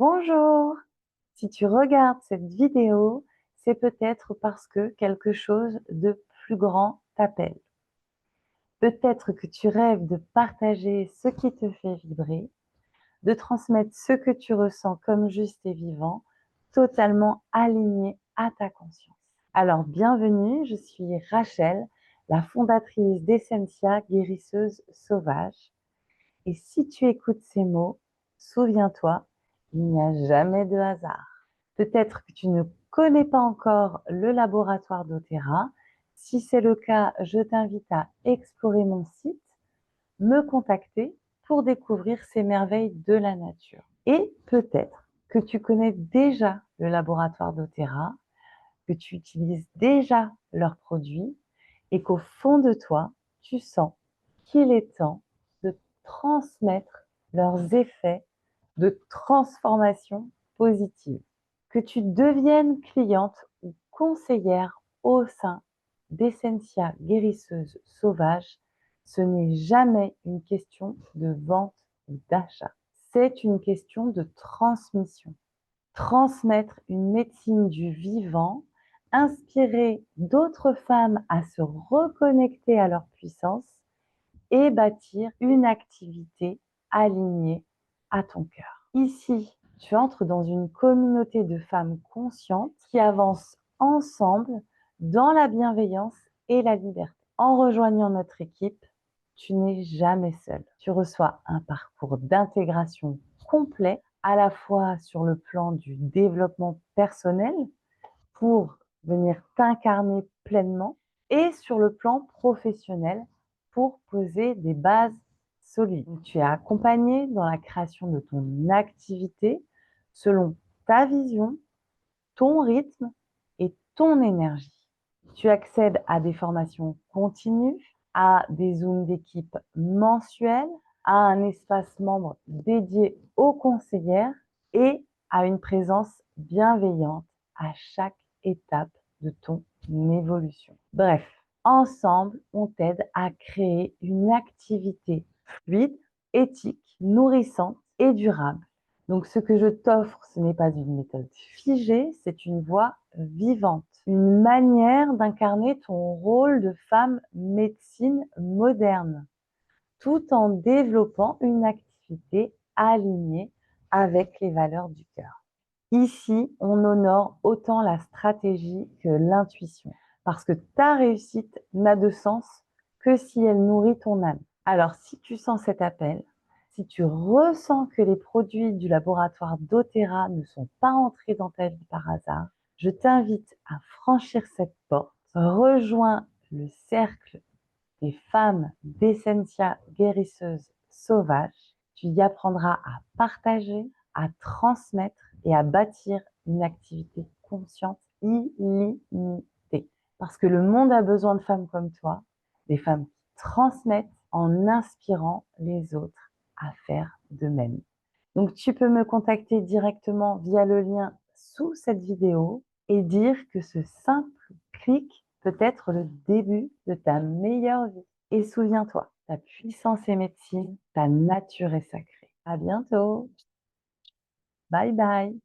Bonjour! Si tu regardes cette vidéo, c'est peut-être parce que quelque chose de plus grand t'appelle. Peut-être que tu rêves de partager ce qui te fait vibrer, de transmettre ce que tu ressens comme juste et vivant, totalement aligné à ta conscience. Alors bienvenue, je suis Rachel, la fondatrice d'Essentia Guérisseuse Sauvage. Et si tu écoutes ces mots, souviens-toi, il n'y a jamais de hasard. Peut-être que tu ne connais pas encore le laboratoire d'Otera. Si c'est le cas, je t'invite à explorer mon site, me contacter pour découvrir ces merveilles de la nature. Et peut-être que tu connais déjà le laboratoire d'Otera, que tu utilises déjà leurs produits et qu'au fond de toi, tu sens qu'il est temps de transmettre leurs effets de transformation positive. Que tu deviennes cliente ou conseillère au sein d'Essentia Guérisseuse Sauvage, ce n'est jamais une question de vente ou d'achat. C'est une question de transmission. Transmettre une médecine du vivant, inspirer d'autres femmes à se reconnecter à leur puissance et bâtir une activité alignée à ton cœur. Ici, tu entres dans une communauté de femmes conscientes qui avancent ensemble dans la bienveillance et la liberté. En rejoignant notre équipe, tu n'es jamais seul. Tu reçois un parcours d'intégration complet, à la fois sur le plan du développement personnel pour venir t'incarner pleinement et sur le plan professionnel pour poser des bases solides. Donc, tu es accompagné dans la création de ton activité selon ta vision, ton rythme et ton énergie. Tu accèdes à des formations continues, à des zooms d'équipe mensuels, à un espace membre dédié aux conseillères et à une présence bienveillante à chaque étape de ton évolution. Bref, ensemble, on t'aide à créer une activité fluide, éthique, nourrissante et durable. Donc, ce que je t'offre, ce n'est pas une méthode figée, c'est une voie vivante, une manière d'incarner ton rôle de femme médecine moderne, tout en développant une activité alignée avec les valeurs du cœur. Ici, on honore autant la stratégie que l'intuition, parce que ta réussite n'a de sens que si elle nourrit ton âme. Alors, si tu sens cet appel, si tu ressens que les produits du laboratoire d'Otera ne sont pas entrés dans ta vie par hasard, je t'invite à franchir cette porte, rejoins le cercle des femmes d'Essentia Guérisseuse Sauvage. Tu y apprendras à partager, à transmettre et à bâtir une activité consciente illimitée. Parce que le monde a besoin de femmes comme toi, des femmes qui transmettent en inspirant les autres à faire de même. Donc, tu peux me contacter directement via le lien sous cette vidéo et dire que ce simple clic peut être le début de ta meilleure vie. Et souviens-toi, ta puissance est médecine, ta nature est sacrée. À bientôt. Bye bye.